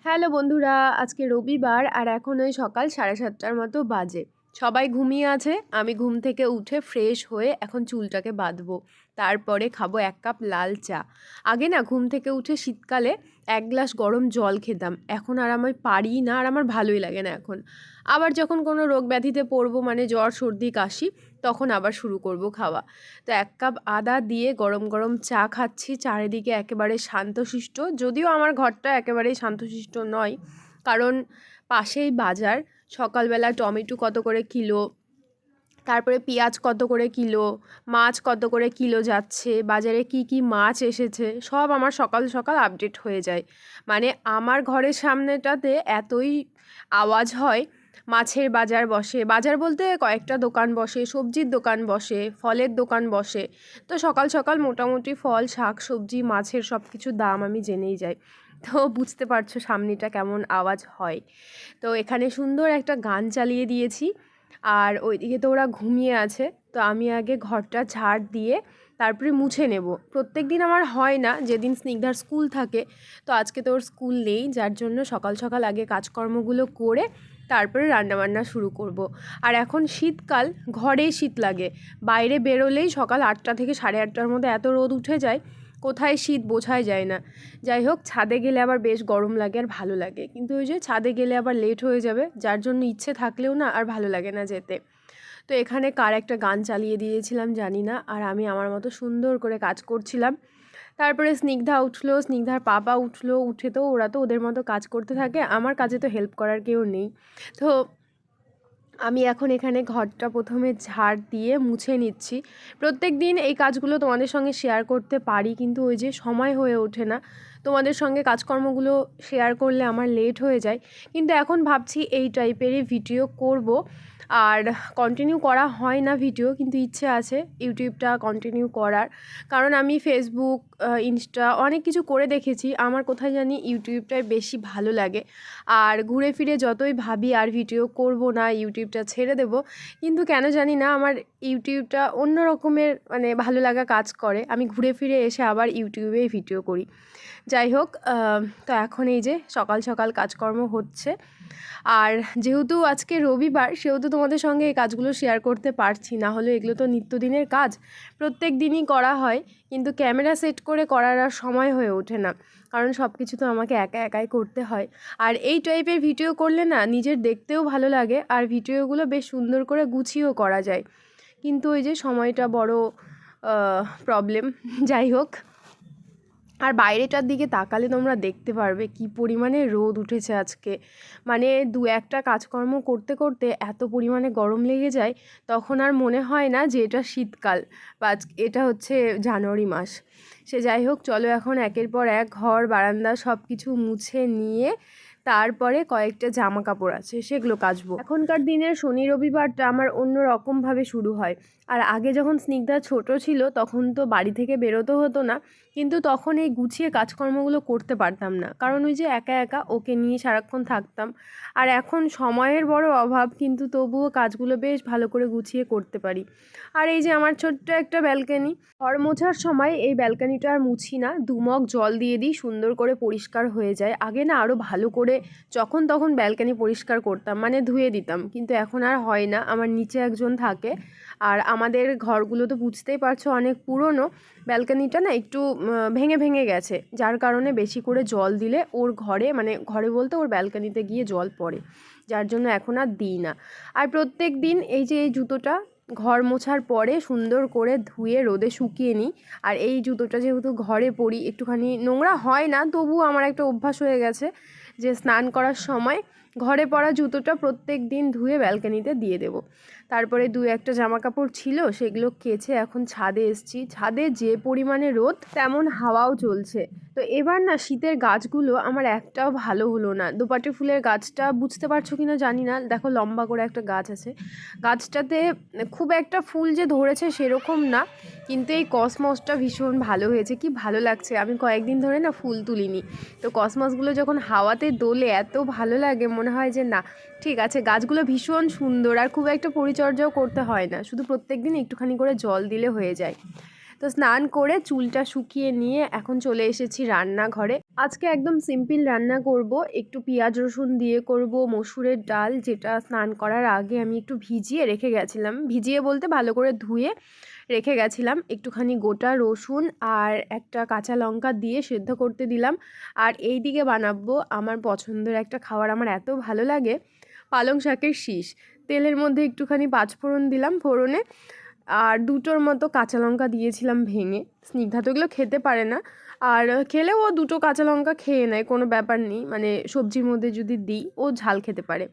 Hello বন্ধুরা, আজকে রবিবার আর এখন ওই সকাল 7:30টার মতো বাজে। সবাই ঘুমিয়ে আছে। আমি ঘুম থেকে উঠে ফ্রেশ হয়ে এখন চুলটাকে বাঁধবো। তারপরে খাবো 1 কাপ লাল চা। আগে না ঘুম থেকে উঠে শীতকালে 1 গ্লাস গরম জল খেতাম। এখন আর আমি পারি না, আর আমার ভালোই লাগে না এখন। আবার যখন কোনো রোগ ব্যাধিতে পড়বো, মানে জ্বর সর্দি কাশি, তখন আবার শুরু করব খাওয়া। তো 1 কাপ আদা দিয়ে গরম গরম চা খাচ্ছি, চারিদিকে একেবারে শান্তশিষ্ট। যদিও আমার ঘরটা একেবারেই শান্তশিষ্ট নয়, কারণ পাশেই বাজার। সকালবেলা টমেটো কত করে কিলো, তারপরে পেঁয়াজ কত করে কিলো, মাছ কত করে কিলো যাচ্ছে, বাজারে কি কি মাছ এসেছে, সব আমার সকাল সকাল আপডেট হয়ে যায়। মানে আমার ঘরের সামনেটাতে এতই আওয়াজ হয়। মাছের বাজার বসে, বাজার বলতে কয়েকটা দোকান বসে, সবজির দোকান বসে, ফলের দোকান বসে। তো সকাল সকাল মোটামুটি ফল শাক সবজি মাছের সব কিছুর দাম আমি জেনেই যাই। তো বুঝতে পারছো সামনেটা কেমন আওয়াজ হয়। তো এখানে সুন্দর একটা গান চালিয়ে দিয়েছি, আর ওইদিকে তো ওরা ঘুমিয়ে আছে। তো আমি আগে ঘরটা ঝাড় দিয়ে তারপরে মুছে নেব। প্রত্যেক দিন আমার হয় না, যেদিন স্নিগ্ধার স্কুল থাকে। তো আজকে তো ওর স্কুল নেই, যার জন্য সকাল সকাল আগে কাজকর্মগুলো করে তারপরে রান্নাবান্না শুরু করব। আর এখন শীতকাল, ঘরেই শীত লাগে। বাইরে বেরোলেই সকাল 8টা থেকে 8:30টার মধ্যে এত রোদ উঠে যায়, কোথায় শীত বোঝাই যায় না। যাই হোক, ছাদে গেলে আবার বেশ গরম লাগে আর ভালো লাগে, কিন্তু ওই যে ছাদে গেলে আবার লেট হয়ে যাবে, যার জন্য ইচ্ছে থাকলেও না আর ভালো লাগে না যেতে। তো এখানে কার একটা গান চালিয়ে দিয়েছিলাম জানি না, আর আমি আমার মতো সুন্দর করে কাজ করছিলাম। তারপরে স্নিগ্ধা উঠলো, স্নিগ্ধার পাপা উঠলো, উঠে তো ওরা তো ওদের মতো কাজ করতে থাকে, আমার কাজে তো হেল্প করার কেউ নেই। তো আমি এখন এখানে ঘরটা প্রথমে ঝাড় দিয়ে মুছে নিচ্ছি। প্রত্যেক দিন এই কাজগুলো তোমাদের সঙ্গে শেয়ার করতে পারি, কিন্তু ওই যে সময় হয়ে ওঠে না। তোমাদের সঙ্গে কাজকর্মগুলো শেয়ার করলে আমার লেট হয়ে যায়। কিন্তু এখন ভাবছি এই টাইপেরই ভিডিও করব। আর কন্টিনিউ করা হয় না ভিডিও, কিন্তু ইচ্ছে আছে ইউটিউবটা কন্টিনিউ করার। কারণ আমি ফেসবুক ইনস্টা অনেক কিছু করে দেখেছি, আমার কোথায় জানি ইউটিউবটাই বেশি ভালো লাগে। আর ঘুরে ফিরে যতই ভাবি আর ভিডিও করব না, ইউটিউবটা ছেড়ে দেব, কিন্তু কেন জানি না আমার ইউটিউবটা অন্য রকমের মানে ভালো লাগা কাজ করে। আমি ঘুরে ফিরে এসে আবার ইউটিউবেই ভিডিও করি। যাই হোক, তো এখন এই যে সকাল সকাল কাজকর্ম হচ্ছে। আর যেহেতু আজকে রবিবার, সেহেতু তোমাদের সঙ্গে এই কাজগুলো শেয়ার করতে পারছি, না হলে এগুলো তো নিত্যদিনের কাজ, প্রত্যেক দিনই করা হয়। কিন্তু ক্যামেরা সেট করে করার আর সময় হয়ে ওঠে না, কারণ সব কিছু তো আমাকে একা একাই করতে হয়। আর এই টাইপের ভিডিও করলে না নিজের দেখতেও ভালো লাগে, আর ভিডিওগুলো বেশ সুন্দর করে গুছিয়েও করা যায়। কিন্তু ওই যে সময়টা বড় প্রবলেম। যাই হোক, আর বাইরেটার দিকে তাকালে তোমরা দেখতে পারবে কি পরিমাণে রোদ উঠেছে আজকে। মানে দু একটা কাজকর্ম করতে করতে এত পরিমাণে গরম লেগে যায়, তখন আর মনে হয় না যে এটা শীতকাল বা এটা হচ্ছে জানুয়ারি মাস। সে যাই হোক, চলো এখন একের পর এক ঘর বারান্দা সব কিছু মুছে নিয়ে তারপরে কয়েকটা জামা কাপড় আছে সেগুলো কাচবো। এখনকার দিনের শনি রবিবারটা আমার অন্য রকমভাবে শুরু হয়। আর আগে যখন স্নিগ্ধা ছোট ছিল তখন তো বাড়ি থেকে বেরোতে হতো না, কিন্তু তখন এই গুছিয়ে কাজকর্মগুলো করতে পারতাম না, কারণ ওই যে একা একা ওকে নিয়ে সারাক্ষণ থাকতাম। আর এখন সময়ের বড় অভাব, কিন্তু তবুও কাজগুলো বেশ ভালো করে গুছিয়ে করতে পারি। আর এই যে আমার ছোট্ট একটা ব্যালকনি, ঘর মোছার সময় এই ব্যালকনিটা আর মুছি না, 2 মগ জল দিয়ে দিই, সুন্দর করে পরিষ্কার হয়ে যায়। আগে না আরও ভালো করে যখন তখন ব্যালকনি পরিষ্কার করতাম, মানে ধুয়ে দিতাম, কিন্তু এখন আর হয় না। আমার নিচে একজন থাকে, আর আমাদের ঘরগুলো তো বুঝতেই পারছো অনেক পুরনো। ব্যালকনিটা না একটু ভেঙে ভেঙে গেছে, যার কারণে বেশি করে জল দিলে ওর ঘরে, মানে ঘরে বলতে ওর ব্যালকনিতে গিয়ে জল পড়ে, যার জন্য এখন আর দিই না। আর প্রত্যেক দিন এই যে এই জুতোটা ঘর মোছার পরে সুন্দর করে ধুয়ে রোদে শুকিয়ে নিই। আর এই জুতোটা যেহেতু ঘরে পরি, একটুখানি নোংরা হয় না, তবুও আমার একটা অভ্যাস হয়ে গেছে যে স্নান করার সময় ঘরে পরা জুতোটা প্রত্যেক দিন ধুয়ে ব্যালকনিতে দিয়ে দেবো। তারপরে 2-একটা জামা কাপড় ছিল, সেগুলো কেচে এখন ছাদে এসেছি। ছাদে যে পরিমাণে রোদ, তেমন হাওয়াও চলছে। তো এবার না শীতের গাছগুলো আমার একটাও ভালো হলো না। দোপাটি ফুলের গাছটা বুঝতে পারছো কিনা জানি না, দেখো লম্বা করে একটা গাছ আছে, গাছটাতে খুব একটা ফুল যে ধরেছে সেরকম না, কিন্তু এই কসমসটা ভীষণ ভালো হয়েছে, কি ভালো লাগছে। আমি কয়েকদিন ধরে না ফুল তুলিনি, তো কসমসগুলো যখন হাওয়াতে দোলে এত ভালো লাগে, মনে হয় যে না ঠিক আছে, গাছগুলো ভীষণ সুন্দর। আর খুব একটা পরিচর্যাও করতে হয় না, শুধু প্রত্যেক দিন একটুখানি করে জল দিলে হয়ে যায়। তো তো স্নান করে চুলটা শুকিয়ে নিয়ে এখন চলে এসেছি রান্নাঘরে। আজকে একদম সিম্পল রান্না করব, একটু পেঁয়াজ রসুন দিয়ে করব মসুরের ডাল, যেটা স্নান করার আগে আমি একটু ভিজিয়ে রেখে গেছিলাম। ভিজিয়ে বলতে ভালো করে ধুয়ে রেখে গেছিলাম। একটুখানি গোটা রসুন আর একটা কাঁচা লঙ্কা দিয়ে সেদ্ধ করতে দিলাম। আর এই দিকে বানাবো আমার পছন্দের একটা খাবার, আমার এত ভালো লাগে, পালং শাকের শীষ। তেলের মধ্যে একটুখানি পাঁচফোড়ন দিলাম, ফোড়নে আর দুটোর মতো কাঁচা লঙ্কা দিয়েছিলাম ভেঙে। স্নিগ্ধা তো এগুলো খেতে পারে না, আর খেলেও ও দুটো কাঁচা লঙ্কা খেয়ে নেয়, কোনো ব্যাপার নেই, মানে সবজির মধ্যে যদি দিই ও ঝাল খেতে পারে।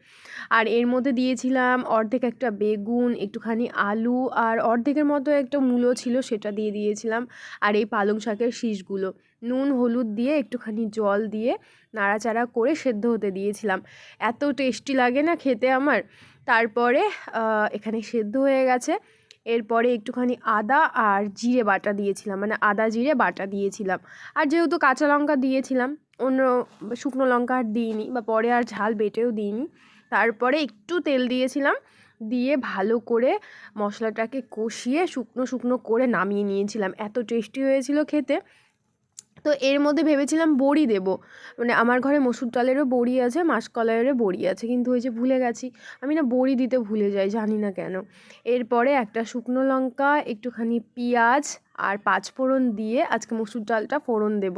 আর এর মধ্যে দিয়েছিলাম অর্ধেক একটা বেগুন, একটুখানি আলু, আর অর্ধেকের মতো একটা মূলো ছিল সেটা দিয়ে দিয়েছিলাম। আর এই পালং শাকের শীষগুলো নুন হলুদ দিয়ে একটুখানি জল দিয়ে নাড়াচাড়া করে সেদ্ধ হতে দিয়েছিলাম। এত টেস্টি লাগে না খেতে আমার। তারপরে এখানে সেদ্ধ হয়ে গেছে। এরপরে একটুখানি আদা আর জিরে বাটা দিয়েছিলাম, মানে আদা জিরে বাটা দিয়েছিলাম। আর যেহেতু কাঁচা লঙ্কা দিয়েছিলাম, অন্য শুকনো লঙ্কা আর দিইনি, বা পরে আর ঝাল বেটেও দিইনি। তারপরে একটু তেল দিয়েছিলাম, দিয়ে ভালো করে মশলাটাকে কষিয়ে শুকনো শুকনো করে নামিয়ে নিয়েছিলাম। এত টেস্টি হয়েছিল খেতে। তো এর মধ্যে ভেবেছিলাম বড়ি দেব, মানে আমার ঘরে মসুর ডালেরও বড়ি আছে, মাসকলাইয়েরও বড়ি আছে, কিন্তু ওই যে ভুলে গেছি, আমি না বড়ি দিতে ভুলে যাই, জানি না কেন। এরপরে একটা শুকনো লঙ্কা, একটুখানি পেঁয়াজ আর পাঁচফোড়ন দিয়ে আজকে মসুর ডালটা ফোড়ন দেব।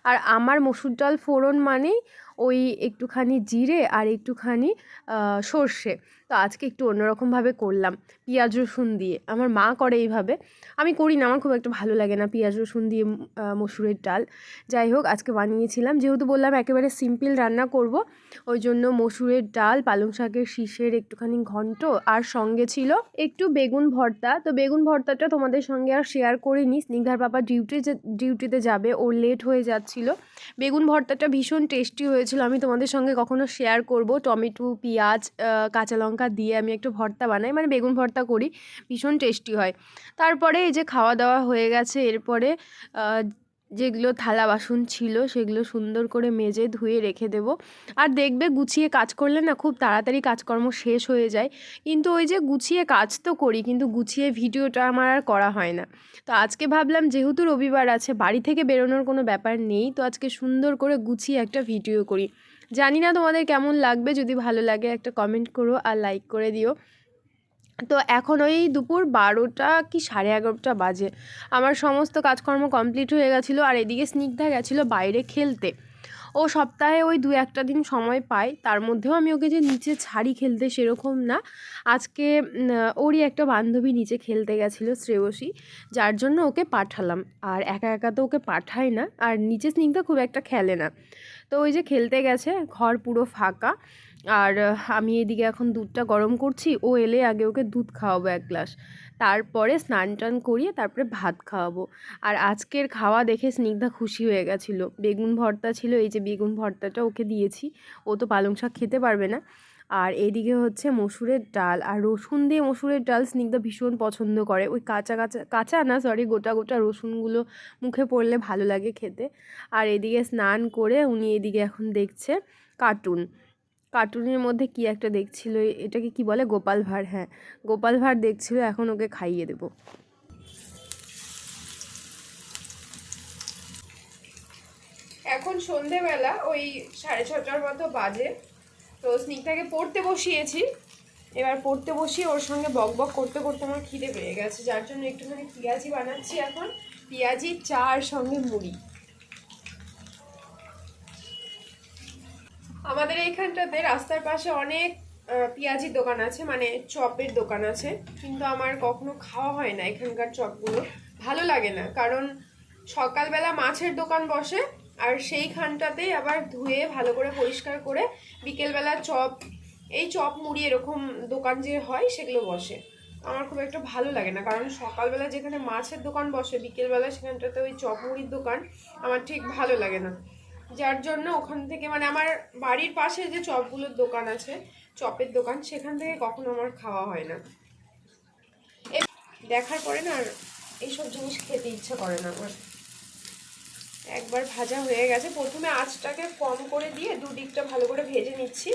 আর আমার মসুর ডাল ফোড়ন মানেই ওই একটুখানি জিরে আর একটুখানি সর্ষে। তো আজকে একটু অন্যরকমভাবে করলাম, পেঁয়াজ রসুন দিয়ে। আমার মা করে এইভাবে, আমি করি না, আমার খুব একটা ভালো লাগে না পেঁয়াজ রসুন দিয়ে মসুরের ডাল। যাই হোক, আজকে বানিয়েছিলাম, যেহেতু বললাম একেবারে সিম্পল রান্না করব, ওই জন্য মসুরের ডাল, পালং শাকের শীষের একটুখানি ঘন্ট, আর সঙ্গে ছিল একটু বেগুন ভর্তা। তো বেগুন ভর্তাটা তোমাদের সঙ্গে আর শেয়ার করিনি, স্নিগ্ধার বাবা ডিউটিতে যাবে, ওর লেট হয়ে যাচ্ছিল। বেগুন ভর্তাটা ভীষণ টেস্টি হয়েছিল, আমি তোমাদের সঙ্গে কখনো শেয়ার করব। টমেটো, পেঁয়াজ, কাঁচা লঙ্কা দিয়ে আমি একটু ভর্তা বানাই, মানে বেগুন ভর্তা করি, ভীষণ টেস্টি হয়। তারপরে এই যে খাওয়া দাওয়া হয়ে গেছে, এরপরে যেগুলো থালা বাসন ছিল সেগুলো সুন্দর করে মেজে ধুয়ে রেখে দেব। আর দেখবে গুছিয়ে কাজ করলে না খুব তাড়াতাড়ি কাজকর্ম শেষ হয়ে যায়, কিন্তু ওই যে গুছিয়ে কাজ তো করি, কিন্তু গুছিয়ে ভিডিওটা আমার আর করা হয় না। তো আজকে ভাবলাম যেহেতু রবিবার আছে, বাড়ি থেকে বেরোনোর কোনো ব্যাপার নেই, তো আজকে সুন্দর করে গুছিয়ে একটা ভিডিও করি। জানি না তোমাদের কেমন লাগবে, যদি ভালো লাগে একটা কমেন্ট করো আর লাইক করে দিও। তো এখন ওই দুপুর 12টা কি 11:30 বাজে, আমার সমস্ত কাজকর্ম কমপ্লিট হয়ে গেছিলো। আর এদিকে স্নিগ্ধা গেছিলো বাইরে খেলতে। ও সপ্তাহে ওই 2-1 দিন সময় পায়, তার মধ্যেও আমি ওকে যে নিচে ছাড়ি খেলতে সেরকম না। আজকে ওরই একটা বান্ধবী নিচে খেলতে গেছিলো, শ্রেয়সী, যার জন্য ওকে পাঠালাম। আর একা একা তো ওকে পাঠাই না, আর নিচে স্নিগ্ধা খুব একটা খেলে না। তো ওই যে খেলতে গেছে, ঘর পুরো ফাঁকা। আর আমি এদিকে এখন দুধটা গরম করছি, ও এলে আগে ওকে দুধ খাওয়াবো 1 গ্লাস, তারপরে স্নান টান করিয়ে তারপরে ভাত খাওয়াবো। আর আজকের খাওয়া দেখে স্নিগ্ধা খুশি হয়ে গেছিলো। বেগুন ভর্তা ছিল, এই যে বেগুন ভর্তাটা ওকে দিয়েছি, ও তো পালং শাক খেতে পারবে না। আর এদিকে হচ্ছে মসুরের ডাল, আর রসুন দিয়ে মসুরের ডাল স্নিগ্ধা ভীষণ পছন্দ করে, ওই কাঁচা না, সরি, গোটা গোটা রসুনগুলো মুখে পড়লে ভালো লাগে খেতে। আর এদিকে স্নান করে উনি এদিকে এখন দেখছে কার্টুন। কার্টুনের মধ্যে কি একটা দেখছিল, এটাকে কি বলে, গোপাল ভাঁড়, হ্যাঁ গোপাল ভাঁড় দেখছিল, এখন ওকে খাইয়ে দেব। এখন সন্ধেবেলা ওই 6:30টার মতো বাজে। তো স্নিগ্ধাকে পড়তে বসিয়েছি, এবার পড়তে বসিয়ে ওর সঙ্গে বক বক করতে করতে আমার খিদে পেয়ে গেছে, যার জন্য একটুখানি পেঁয়াজি বানাচ্ছি এখন, পেঁয়াজি, চা আর সঙ্গে মুড়ি। আমাদের এইখানটাতে রাস্তার পাশে অনেক পেঁয়াজির দোকান আছে, মানে চপের দোকান আছে, কিন্তু আমার কখনো খাওয়া হয় না এখানকার চপগুলো, ভালো লাগে না। কারণ সকালবেলা মাছের দোকান বসে, আর সেইখানটাতেই আবার ধুয়ে ভালো করে পরিষ্কার করে বিকেলবেলা চপ, এই চপ মুড়ি এরকম দোকান যে হয় সেগুলো বসে। আমার খুব একটা ভালো লাগে না, কারণ সকালবেলা যেখানে মাছের দোকান বসে, বিকেলবেলা সেখানটাতে ওই চপ মুড়ির দোকান আমার ঠিক ভালো লাগে না। যার জন্য ওখান থেকে, মানে আমার বাড়ির পাশে যে চপগুলোর দোকান আছে, চপের দোকান, সেখান থেকে কখনো আমার খাওয়া হয় না। দেখার পরে না আর এইসব জিনিস খেতে ইচ্ছা করে না আমার। একবার ভাজা হয়ে গেছে, প্রথমে আঁচটাকে কম করে দিয়ে দুদিকটা ভালো করে ভেজে নিচ্ছি,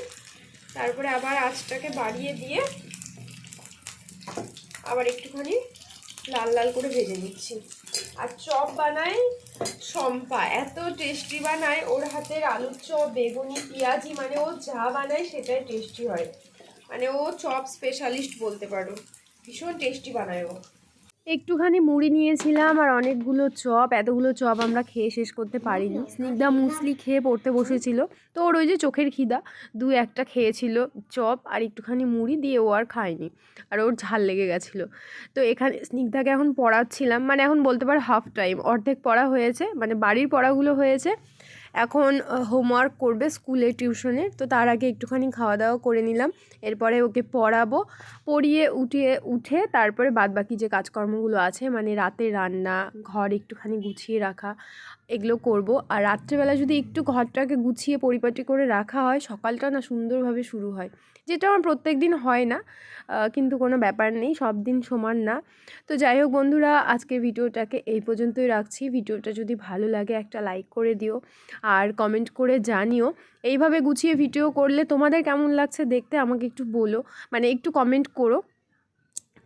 তারপরে আবার আঁচটাকে বাড়িয়ে দিয়ে আবার একটুখানি লাল লাল করে ভেজে নিচ্ছি। আর চপ বানায় শম্পা, এত টেস্টি বানায়, ওর হাতের আলুর চপ, বেগুনি, পেঁয়াজি, মানে ও যা বানায় সেটাই টেস্টি হয়। মানে ও চপ স্পেশালিস্ট বলতে পারো, ভীষণ টেস্টি বানায় ও। একটুখানি মুড়ি নিয়েছিলাম আর অনেকগুলো চপ, এতগুলো চপ আমরা খেয়ে শেষ করতে পারিনি। স্নিগ্ধা মুসলি খেয়ে পড়তে বসেছিল, তো ওর ওই যে চোখের খিদা, একটা খেয়েছিল চপ আর একটুখানি মুড়ি দিয়ে, ও আর খায়নি, আর ওর ঝাল লেগে গেছিলো। তো এখানে স্নিগ্ধাকে এখন পড়াচ্ছিলাম, মানে এখন বলতে পারো হাফ টাইম, অর্ধেক পড়া হয়েছে, মানে বাড়ির পড়াগুলো হয়েছে, এখন হোমওয়ার্ক করবে স্কুলে টিউশনে। তো তার আগে একটুখানি খাওয়া দাওয়া করে নিলাম, এরপরে ওকে পড়াবো, পড়িয়ে উঠে তারপরে বাদবাকি যে কাজকর্মগুলো আছে, মানে রাতে রান্না, ঘর একটুখানি গুছিয়ে রাখা, এগুলো করব। আর রাত্রেবেলা যদি একটু ঘরটাকে গুছিয়ে পরিপাটি করে রাখা হয়, সকালটা না সুন্দরভাবে শুরু হয়, যেটা আমার প্রত্যেক দিন হয় না, কিন্তু কোনো ব্যাপার নেই, সব দিন সমান না। তো যাই হোক বন্ধুরা, আজকের ভিডিওটাকে এই পর্যন্তই রাখছি। ভিডিওটা যদি ভালো লাগে একটা লাইক করে দিও আর কমেন্ট করে জানিও। এইভাবে গুছিয়ে ভিডিও করলে তোমাদের কেমন লাগছে দেখতে আমাকে একটু বলো, মানে একটু কমেন্ট করো,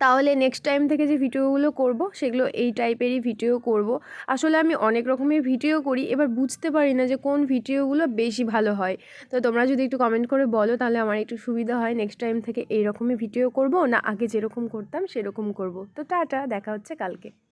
তাহলে নেক্সট টাইম থেকে যে ভিডিওগুলো করব সেগুলো এই টাইপেরই ভিডিও করব। আসলে আমি অনেক রকমের ভিডিও করি, এবার বুঝতে পারি না যে কোন ভিডিওগুলো বেশি ভালো হয়। তো তোমরা যদি একটু কমেন্ট করে বলো তাহলে আমার একটু সুবিধা হয়, নেক্সট টাইম থেকে এই রকমই ভিডিও করব না আগে যেরকম করতাম সেরকম করব। তো টাটা, দেখা হচ্ছে কালকে।